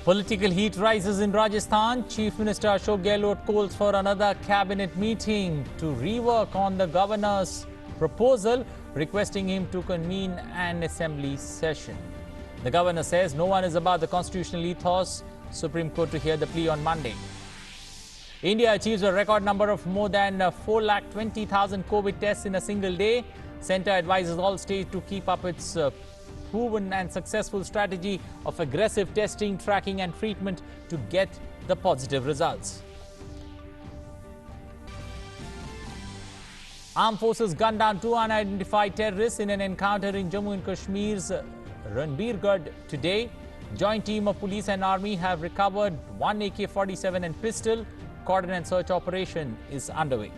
Political heat rises in Rajasthan. Chief Minister Ashok Gehlot calls for another cabinet meeting to rework on the governor's proposal, requesting him to convene an assembly session. The governor says no one is above the constitutional ethos. Supreme Court to hear the plea on Monday. India achieves a record number of more than 4,20,000 COVID tests in a single day. Centre advises all states to keep up its proven and successful strategy of aggressive testing, tracking and treatment to get the positive results. Armed forces gunned down two unidentified terrorists in an encounter in Jammu and Kashmir's Ranbirgarh today. Joint team of police and army have recovered one AK-47 and pistol. Cordon and search operation is underway.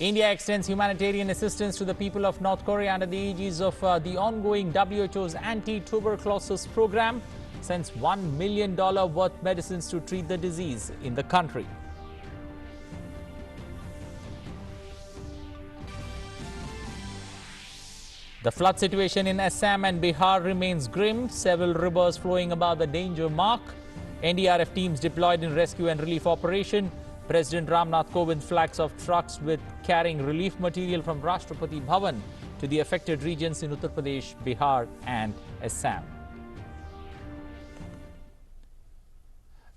India extends humanitarian assistance to the people of North Korea under the aegis of the ongoing WHO's anti-tuberculosis program, sends $1 million worth medicines to treat the disease in the country. The flood situation in Assam and Bihar remains grim, several rivers flowing above the danger mark. NDRF teams deployed in rescue and relief operation. President Ram Nath Kovind flags off trucks with carrying relief material from Rashtrapati Bhavan to the affected regions in Uttar Pradesh, Bihar and Assam.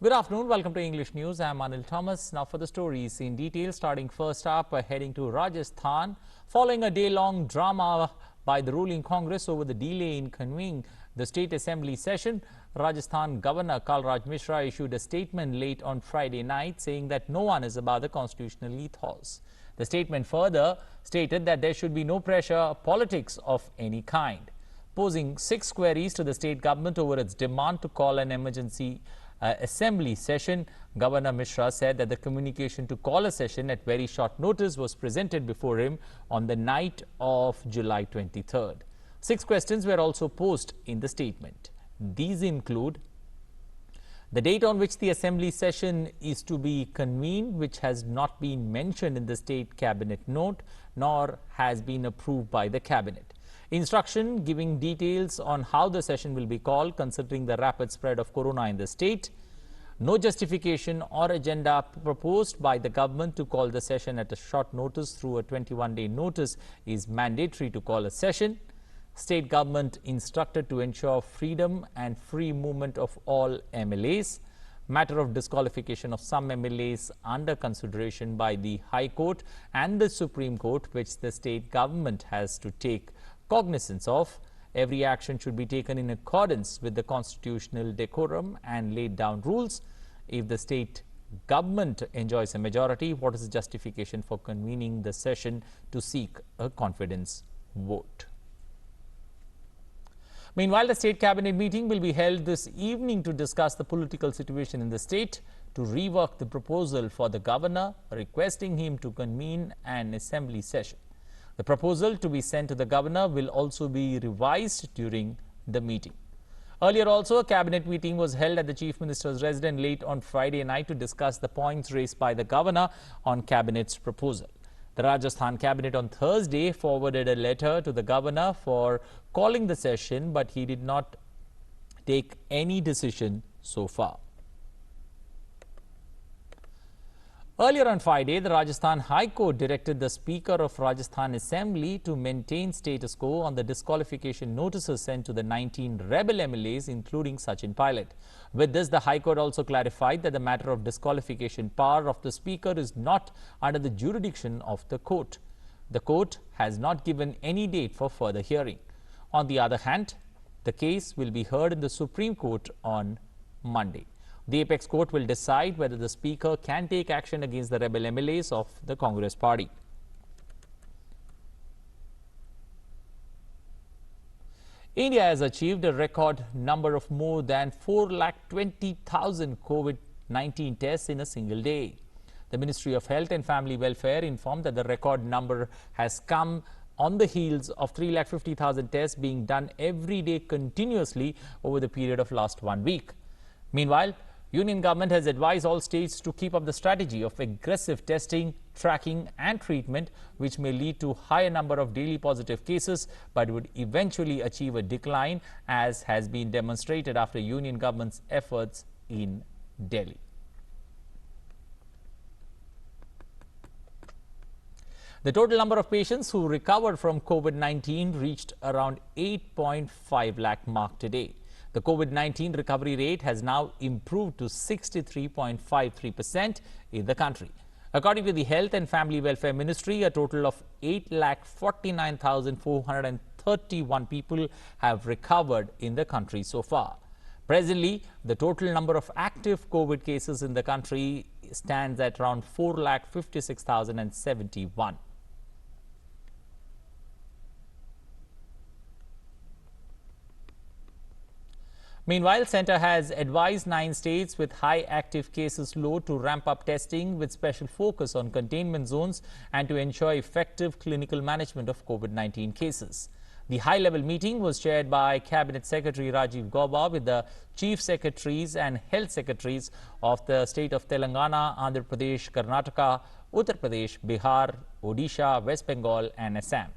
Good afternoon, welcome to English News. I'm Anil Thomas. Now for the stories in detail, starting first up, heading to Rajasthan. Following a day-long drama by the ruling Congress over the delay in convening the State Assembly session, Rajasthan Governor Kalraj Mishra issued a statement late on Friday night saying that no one is above the constitutional ethos. The statement further stated that there should be no pressure politics of any kind. Posing 6 queries to the state government over its demand to call an emergency assembly session, Governor Mishra said that the communication to call a session at very short notice was presented before him on the night of July 23rd. 6 questions were also posed in the statement. These include the date on which the assembly session is to be convened, which has not been mentioned in the state cabinet note nor has been approved by the cabinet. Instruction giving details on how the session will be called considering the rapid spread of corona in the state. No justification or agenda proposed by the government to call the session at a short notice through a 21-day notice is mandatory to call a session. State government instructed to ensure freedom and free movement of all MLAs. Matter of disqualification of some MLAs under consideration by the High Court and the Supreme Court, which the state government has to take cognizance of. Every action should be taken in accordance with the constitutional decorum and laid down rules. If the state government enjoys a majority, what is the justification for convening the session to seek a confidence vote? Meanwhile, the state cabinet meeting will be held this evening to discuss the political situation in the state, to rework the proposal for the governor, requesting him to convene an assembly session. The proposal to be sent to the governor will also be revised during the meeting. Earlier also, a cabinet meeting was held at the chief minister's residence late on Friday night to discuss the points raised by the governor on cabinet's proposal. The Rajasthan cabinet on Thursday forwarded a letter to the governor for calling the session, but he did not take any decision so far. Earlier on Friday, the Rajasthan High Court directed the Speaker of Rajasthan Assembly to maintain status quo on the disqualification notices sent to the 19 rebel MLAs, including Sachin Pilot. With this, the High Court also clarified that the matter of disqualification power of the Speaker is not under the jurisdiction of the court. The court has not given any date for further hearing. On the other hand, the case will be heard in the Supreme Court on Monday. The apex court will decide whether the Speaker can take action against the rebel MLAs of the Congress party. India has achieved a record number of more than 4,20,000 COVID-19 tests in a single day. The Ministry of Health and Family Welfare informed that the record number has come on the heels of 3,50,000 tests being done every day continuously over the period of last 1 week. Meanwhile, Union government has advised all states to keep up the strategy of aggressive testing, tracking and treatment, which may lead to higher number of daily positive cases, but would eventually achieve a decline, as has been demonstrated after Union government's efforts in Delhi. The total number of patients who recovered from COVID-19 reached around 8.5 lakh mark today. The COVID-19 recovery rate has now improved to 63.53% in the country. According to the Health and Family Welfare Ministry, a total of 8,49,431 people have recovered in the country so far. Presently, the total number of active COVID cases in the country stands at around 4,56,071. Meanwhile, Centre has advised 9 states with high active cases load to ramp up testing with special focus on containment zones and to ensure effective clinical management of COVID-19 cases. The high-level meeting was chaired by Cabinet Secretary Rajiv Gauba with the Chief Secretaries and Health Secretaries of the state of Telangana, Andhra Pradesh, Karnataka, Uttar Pradesh, Bihar, Odisha, West Bengal and Assam.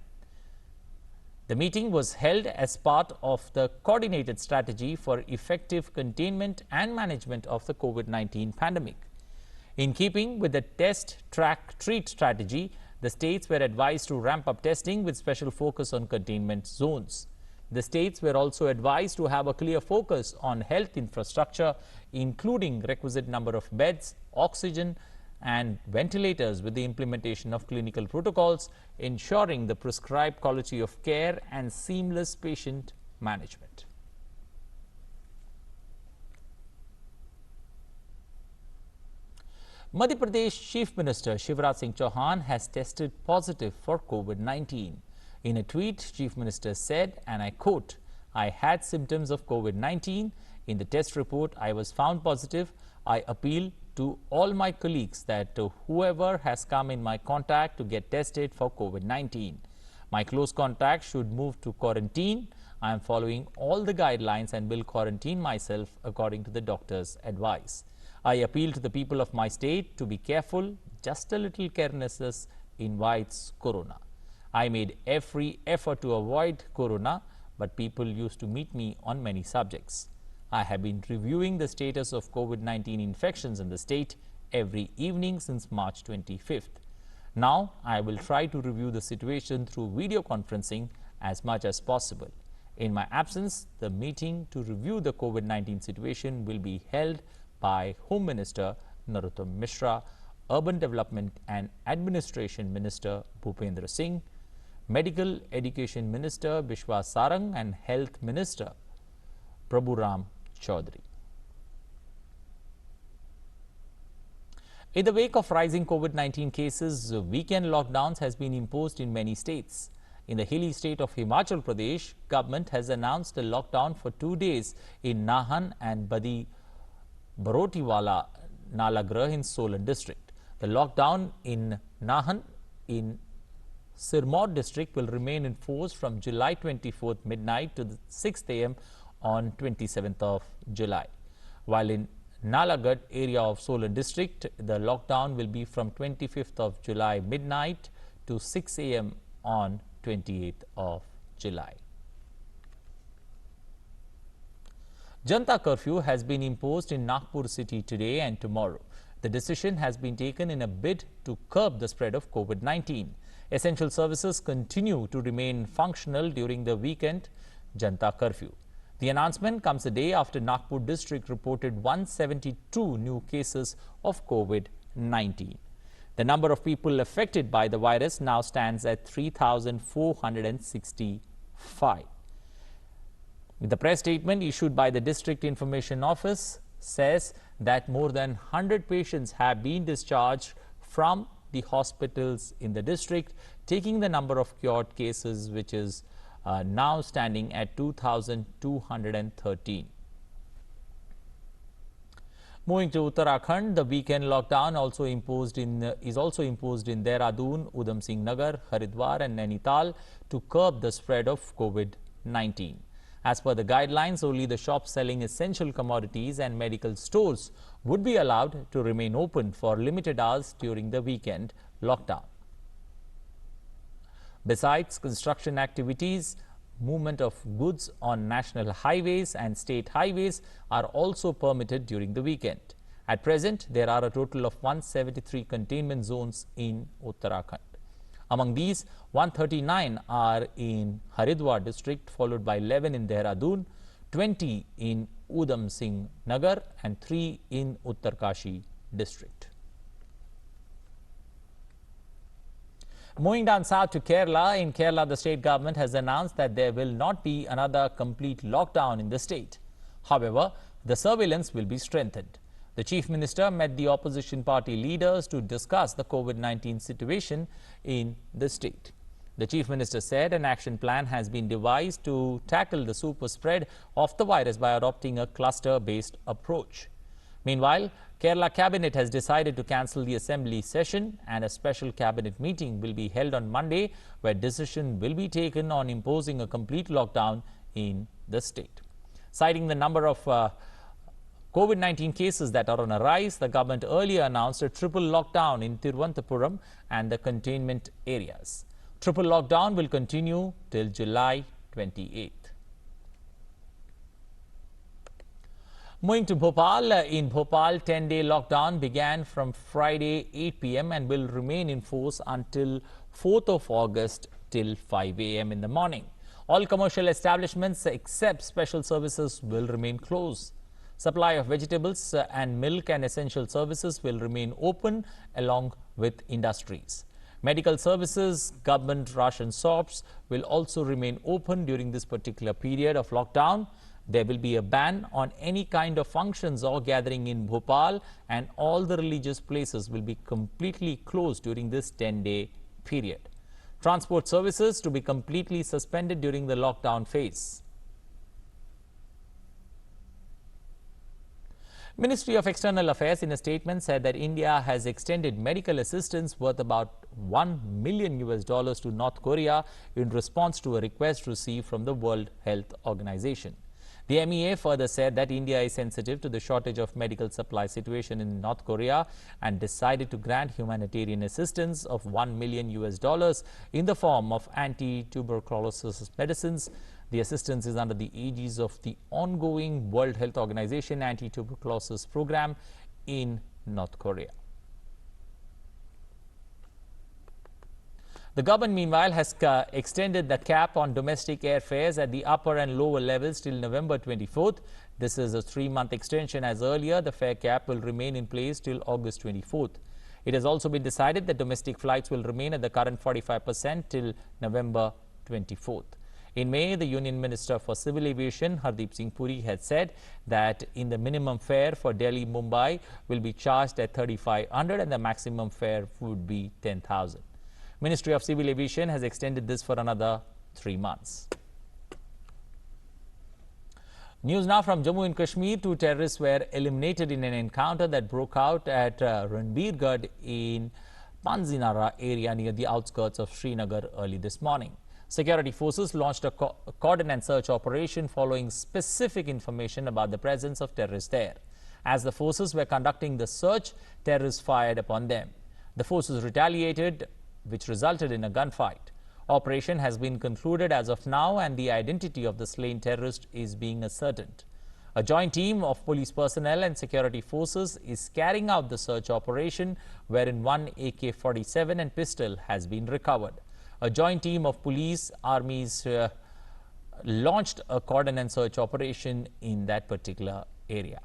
The meeting was held as part of the coordinated strategy for effective containment and management of the COVID-19 pandemic. In keeping with the test, track, treat strategy, the states were advised to ramp up testing with special focus on containment zones. The states were also advised to have a clear focus on health infrastructure, including requisite number of beds, oxygen, and ventilators with the implementation of clinical protocols, ensuring the prescribed quality of care and seamless patient management. Madhya Pradesh Chief Minister Shivraj Singh Chauhan has tested positive for COVID-19. In a tweet, Chief Minister said, and I quote, "I had symptoms of COVID-19. In the test report, I was found positive. I appeal to all my colleagues that whoever has come in my contact to get tested for COVID-19. My close contacts should move to quarantine. I am following all the guidelines and will quarantine myself according to the doctor's advice. I appeal to the people of my state to be careful. Just a little carelessness invites corona. I made every effort to avoid corona, but people used to meet me on many subjects. I have been reviewing the status of COVID-19 infections in the state every evening since March 25th. Now, I will try to review the situation through video conferencing as much as possible. In my absence, the meeting to review the COVID-19 situation will be held by Home Minister Narottam Mishra, Urban Development and Administration Minister Bhupendra Singh, Medical Education Minister Bishwas Sarang and Health Minister Prabhu Ram Chaudhary. In the wake of rising COVID-19 cases, weekend lockdowns has been imposed in many states. In the hilly state of Himachal Pradesh, government has announced a lockdown for 2 days in Nahan and Badi Barotiwala Nalagrh in Solan district. The lockdown in Nahan in Sirmaur district will remain in force from July 24th midnight to 6 a.m. on 27th of July. While in Nalagarh area of Solan district, the lockdown will be from 25th of July midnight to 6 a.m. on 28th of July. Janata Curfew has been imposed in Nagpur city today and tomorrow. The decision has been taken in a bid to curb the spread of COVID-19. Essential services continue to remain functional during the weekend Janata Curfew. The announcement comes a day after Nagpur district reported 172 new cases of COVID-19. The number of people affected by the virus now stands at 3,465. The press statement issued by the District Information Office says that more than 100 patients have been discharged from the hospitals in the district, taking the number of cured cases, which is now standing at 2,213. Moving to Uttarakhand, the weekend lockdown is also imposed in Dehradun, Udham Singh Nagar, Haridwar and Nainital to curb the spread of COVID-19. As per the guidelines, only the shops selling essential commodities and medical stores would be allowed to remain open for limited hours during the weekend lockdown. Besides construction activities, movement of goods on national highways and state highways are also permitted during the weekend. At present, there are a total of 173 containment zones in Uttarakhand. Among these, 139 are in Haridwar district, followed by 11 in Dehradun, 20 in Udham Singh Nagar and 3 in Uttarkashi district. Moving down south to Kerala, in Kerala, the state government has announced that there will not be another complete lockdown in the state. However, the surveillance will be strengthened. The Chief Minister met the opposition party leaders to discuss the COVID-19 situation in the state. The Chief Minister said an action plan has been devised to tackle the super spread of the virus by adopting a cluster-based approach. Meanwhile, Kerala Cabinet has decided to cancel the assembly session, and a special cabinet meeting will be held on Monday where decision will be taken on imposing a complete lockdown in the state. Citing the number of COVID-19 cases that are on a rise, the government earlier announced a triple lockdown in Thiruvananthapuram and the containment areas. Triple lockdown will continue till July 28th. Moving to Bhopal, in Bhopal, 10-day lockdown began from Friday 8 p.m. and will remain in force until 4th of August till 5 a.m. in the morning. All commercial establishments except special services will remain closed. Supply of vegetables and milk and essential services will remain open along with industries. Medical services, government ration shops will also remain open during this particular period of lockdown. There will be a ban on any kind of functions or gathering in Bhopal, and all the religious places will be completely closed during this 10-day period. Transport services to be completely suspended during the lockdown phase. Ministry of External Affairs in a statement said that India has extended medical assistance worth about $1 million to North Korea in response to a request received from the World Health Organization. The MEA further said that India is sensitive to the shortage of medical supply situation in North Korea and decided to grant humanitarian assistance of $1 million in the form of anti-tuberculosis medicines. The assistance is under the aegis of the ongoing World Health Organization anti-tuberculosis program in North Korea. The government, meanwhile, has extended the cap on domestic airfares at the upper and lower levels till November 24th. This is a 3-month extension. As earlier, the fare cap will remain in place till August 24th. It has also been decided that domestic flights will remain at the current 45% till November 24th. In May, the Union Minister for Civil Aviation, Hardeep Singh Puri, had said that in the minimum fare for Delhi-Mumbai will be charged at 3,500 and the maximum fare would be 10,000. Ministry of Civil Aviation has extended this for another 3 months. News now from Jammu and Kashmir. 2 terrorists were eliminated in an encounter that broke out at Ranbirgarh in Panzinara area near the outskirts of Srinagar early this morning. Security forces launched a cordon and search operation following specific information about the presence of terrorists there. As the forces were conducting the search, terrorists fired upon them. The forces retaliated, which resulted in a gunfight. Operation has been concluded as of now, and the identity of the slain terrorist is being ascertained. A joint team of police personnel and security forces is carrying out the search operation, wherein 1 AK-47 and pistol has been recovered. A joint team of police armies launched a cordon and search operation in that particular area.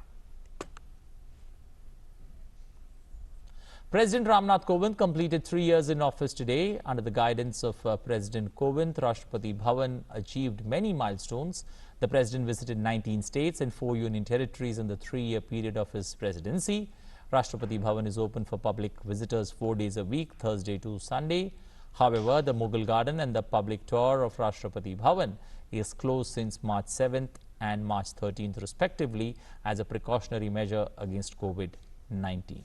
President Ram Nath Kovind completed 3 years in office today. Under the guidance of President Kovind, Rashtrapati Bhavan achieved many milestones. The president visited 19 states and 4 union territories in the 3-year period of his presidency. Rashtrapati Bhavan is open for public visitors 4 days a week, Thursday to Sunday. However, the Mughal Garden and the public tour of Rashtrapati Bhavan is closed since March 7th and March 13th respectively as a precautionary measure against COVID-19.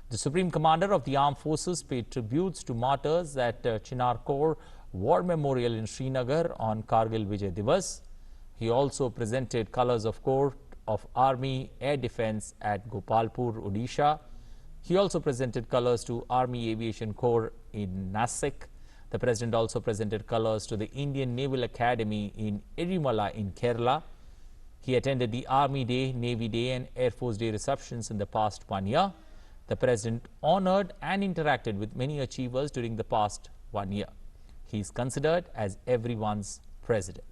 The Supreme Commander of the Armed Forces paid tributes to martyrs at Chinar Corps War Memorial in Srinagar on Kargil Vijay Divas. He also presented colours of Corps of Army Air Defence at Gopalpur, Odisha. He also presented colours to Army Aviation Corps in Nasik. The President also presented colours to the Indian Naval Academy in Erimala in Kerala. He attended the Army Day, Navy Day and Air Force Day receptions in the past 1 year. The President honoured and interacted with many achievers during the past 1 year. He is considered as everyone's president.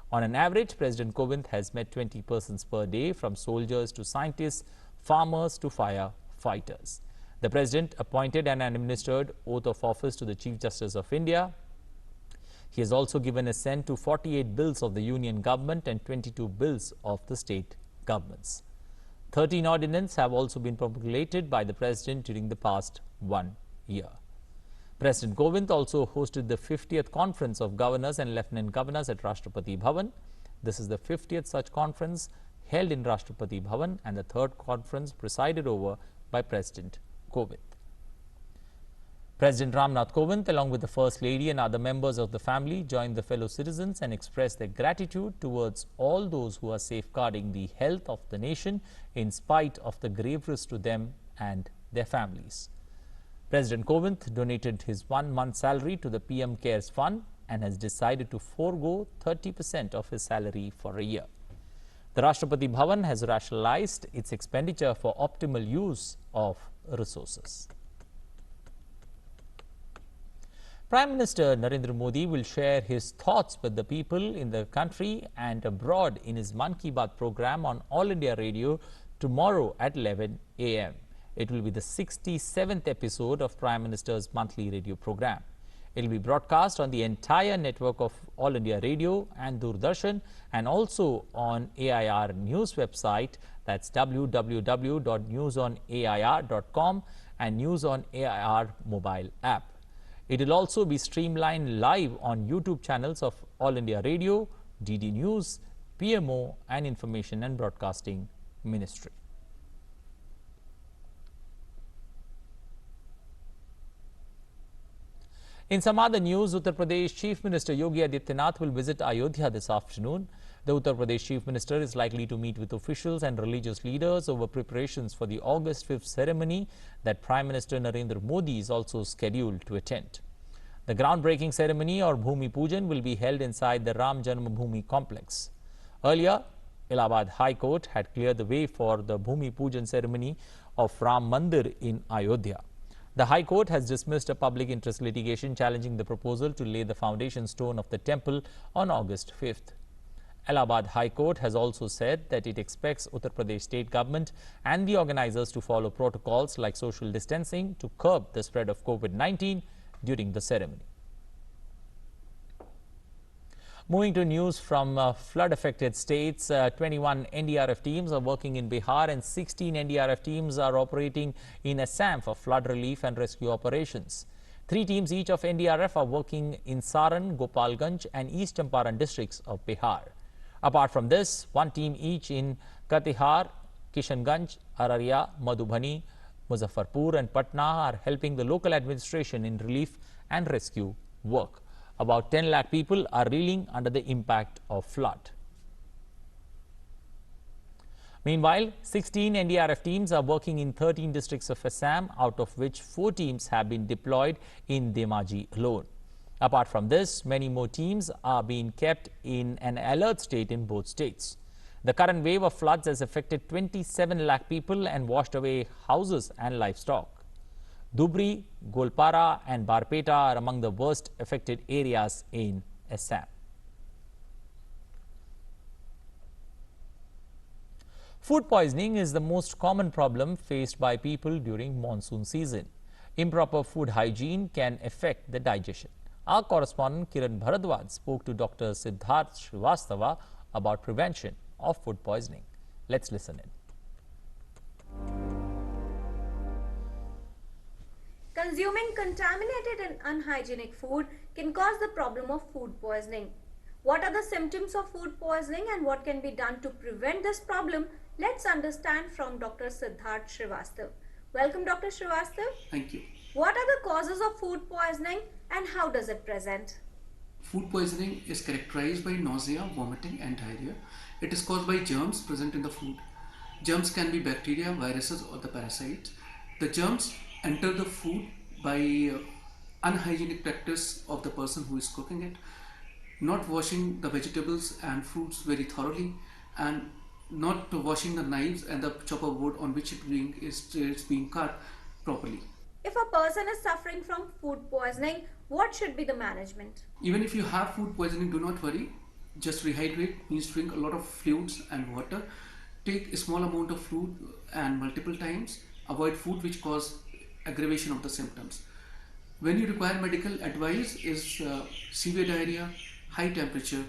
On an average, President Kovind has met 20 persons per day, from soldiers to scientists, farmers to firefighters. The President appointed and administered oath of office to the Chief Justice of India. He has also given assent to 48 bills of the Union government and 22 bills of the state governments. 13 ordinances have also been promulgated by the President during the past 1 year. President Kovind also hosted the 50th Conference of Governors and Lieutenant Governors at Rashtrapati Bhavan. This is the 50th such conference held in Rashtrapati Bhavan and the third conference presided over by President Kovind. President Ram Nath Kovind, along with the First Lady and other members of the family, joined the fellow citizens and expressed their gratitude towards all those who are safeguarding the health of the nation in spite of the grave risk to them and their families. President Kovind donated his 1 month's salary to the PM Cares Fund and has decided to forego 30% of his salary for a year. The Rashtrapati Bhavan has rationalized its expenditure for optimal use of resources. Prime Minister Narendra Modi will share his thoughts with the people in the country and abroad in his Manki program on All India Radio tomorrow at 11 a.m. It will be the 67th episode of Prime Minister's monthly radio program. It will be broadcast on the entire network of All India Radio and Doordarshan and also on AIR News website, that's www.newsonair.com, and News on AIR mobile app. It will also be streamlined live on YouTube channels of All India Radio, DD News, PMO and Information and Broadcasting Ministry. In some other news, Uttar Pradesh Chief Minister Yogi Adityanath will visit Ayodhya this afternoon. The Uttar Pradesh Chief Minister is likely to meet with officials and religious leaders over preparations for the August 5th ceremony that Prime Minister Narendra Modi is also scheduled to attend. The groundbreaking ceremony or Bhumi Pujan will be held inside the Ram Janmabhoomi complex. Earlier, Allahabad High Court had cleared the way for the Bhumi Pujan ceremony of Ram Mandir in Ayodhya. The High Court has dismissed a public interest litigation challenging the proposal to lay the foundation stone of the temple on August 5th. Allahabad High Court has also said that it expects Uttar Pradesh state government and the organizers to follow protocols like social distancing to curb the spread of COVID-19 during the ceremony. Moving to news from flood-affected states, 21 NDRF teams are working in Bihar and 16 NDRF teams are operating in Assam for flood relief and rescue operations. 3 teams each of NDRF are working in Saran, Gopalganj and East Champaran districts of Bihar. Apart from this, 1 team each in Katihar, Kishanganj, Araria, Madhubani, Muzaffarpur and Patna are helping the local administration in relief and rescue work. About 10 lakh people are reeling under the impact of flood. Meanwhile, 16 NDRF teams are working in 13 districts of Assam, out of which 4 teams have been deployed in Dhemaji alone. Apart from this, many more teams are being kept in an alert state in both states. The current wave of floods has affected 27 lakh people and washed away houses and livestock. Dhubri, Golpara and Barpeta are among the worst affected areas in Assam. Food poisoning is the most common problem faced by people during monsoon season. Improper food hygiene can affect the digestion. Our correspondent Kiran Bharadwaj spoke to Dr. Siddharth Srivastava about prevention of food poisoning. Let's listen in. Consuming contaminated and unhygienic food can cause the problem of food poisoning. What are the symptoms of food poisoning and what can be done to prevent this problem? Let's understand from Dr. Siddharth Srivastava. Welcome, Dr. Srivastava. Thank you. What are the causes of food poisoning and how does it present? Food poisoning is characterized by nausea, vomiting, and diarrhea. It is caused by germs present in the food. Germs can be bacteria, viruses, or the parasites. The germs enter the food by unhygienic practice of the person who is cooking it, not washing the vegetables and fruits very thoroughly, and not washing the knives and the chopper board on which it's being cut properly. If a person is suffering from food poisoning, what should be the management? Even if you have food poisoning, do not worry. Just rehydrate, means drink a lot of fluids and water. Take a small amount of food and multiple times. Avoid food which cause aggravation of the symptoms. When you require medical advice is severe diarrhea, high temperature,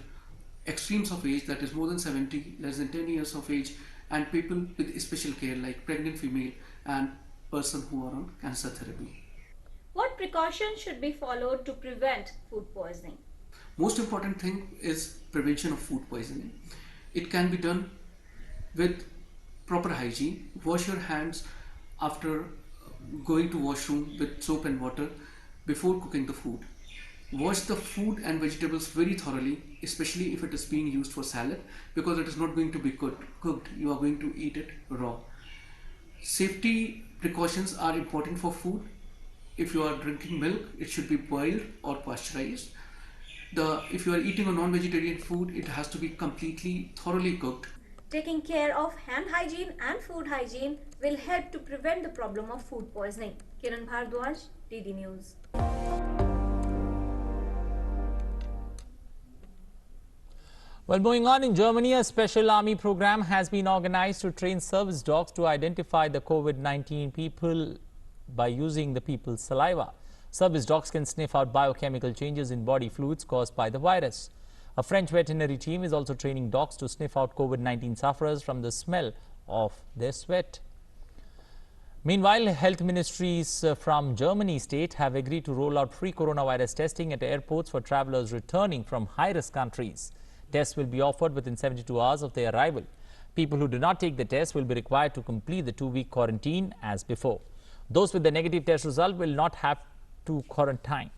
extremes of age, that is more than 70, less than 10 years of age, and people with special care like pregnant female and person who are on cancer therapy. What precautions should be followed to prevent food poisoning? Most important thing is prevention of food poisoning. It can be done with proper hygiene. Wash your hands after going to washroom with soap and water before cooking the food. Wash the food and vegetables very thoroughly, especially if it is being used for salad, because it is not going to be cooked. You are going to eat it raw. Safety precautions are important for food. If you are drinking milk, it should be boiled or pasteurized. If you are eating a non-vegetarian food, it has to be completely thoroughly cooked. Taking care of hand hygiene and food hygiene will help to prevent the problem of food poisoning. Kiran Bhardwaj, DD News. Well, moving on, in Germany, a special army program has been organized to train service dogs to identify the COVID-19 people by using the people's saliva. Service dogs can sniff out biochemical changes in body fluids caused by the virus. A French veterinary team is also training dogs to sniff out COVID-19 sufferers from the smell of their sweat. Meanwhile, health ministries from Germany state have agreed to roll out free coronavirus testing at airports for travelers returning from high-risk countries. Tests will be offered within 72 hours of their arrival. People who do not take the test will be required to complete the 2-week quarantine as before. Those with the negative test result will not have to quarantine.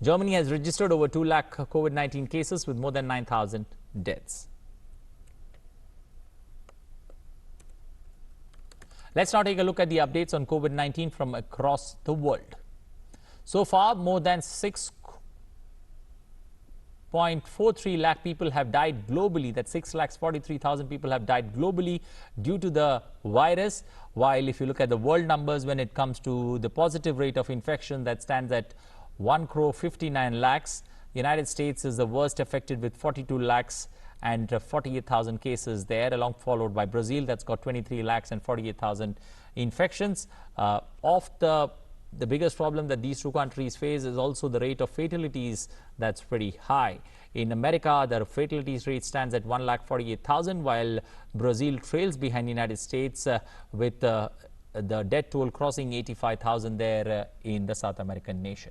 Germany has registered over 2 lakh COVID-19 cases with more than 9,000 deaths. Let's now take a look at the updates on COVID-19 from across the world. So far, more than 6.43 lakh people have died globally. That's 6,43,000 people have died globally due to the virus. While if you look at the world numbers, when it comes to the positive rate of infection, that stands at 1,59 lakhs. United States is the worst affected with 42 lakhs and 48,000 cases there, along followed by Brazil, that's got 23 lakhs and 48,000 infections. The biggest problem that these two countries face is also the rate of fatalities that's pretty high. In America, the fatalities rate stands at 1,48,000, while Brazil trails behind the United States with the death toll crossing 85,000 there in the South American nation.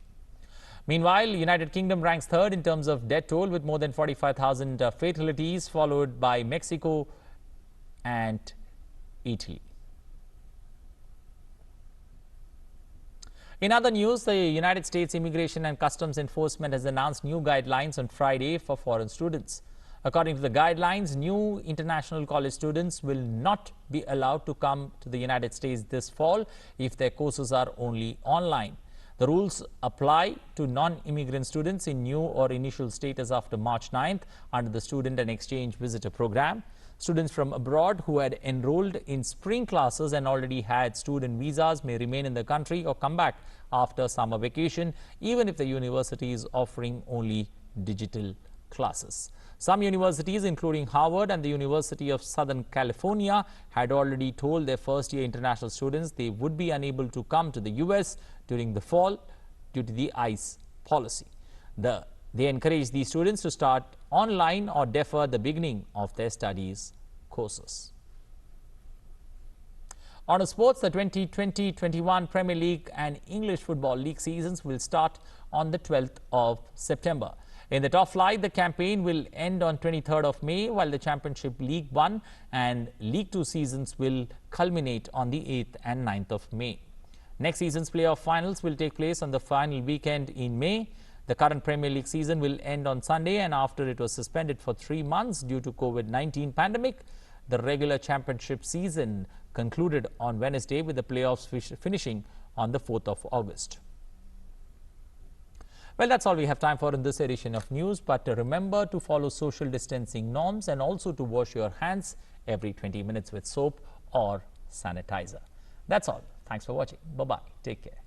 Meanwhile, United Kingdom ranks third in terms of death toll with more than 45,000 fatalities, followed by Mexico and Italy. In other news, the United States Immigration and Customs Enforcement has announced new guidelines on Friday for foreign students. According to the guidelines, new international college students will not be allowed to come to the United States this fall if their courses are only online. The rules apply to non-immigrant students in new or initial status after March 9th under the Student and Exchange Visitor Program. Students from abroad who had enrolled in spring classes and already had student visas may remain in the country or come back after summer vacation, even if the university is offering only digital classes. Some universities, including Harvard and the University of Southern California, had already told their first-year international students they would be unable to come to the U.S. during the fall due to the ICE policy. They encourage these students to start online or defer the beginning of their studies courses. On to sports, the 2020-21 Premier League and English Football League seasons will start on the 12th of September. In the top flight, the campaign will end on 23rd of May, while the Championship League 1 and League 2 seasons will culminate on the 8th and 9th of May. Next season's playoff finals will take place on the final weekend in May. The current Premier League season will end on Sunday, and after it was suspended for 3 months due to COVID-19 pandemic, the regular championship season concluded on Wednesday with the playoffs finishing on the 4th of August. Well, that's all we have time for in this edition of news, but remember to follow social distancing norms and also to wash your hands every 20 minutes with soap or sanitizer. That's all. Thanks for watching. Bye-bye. Take care.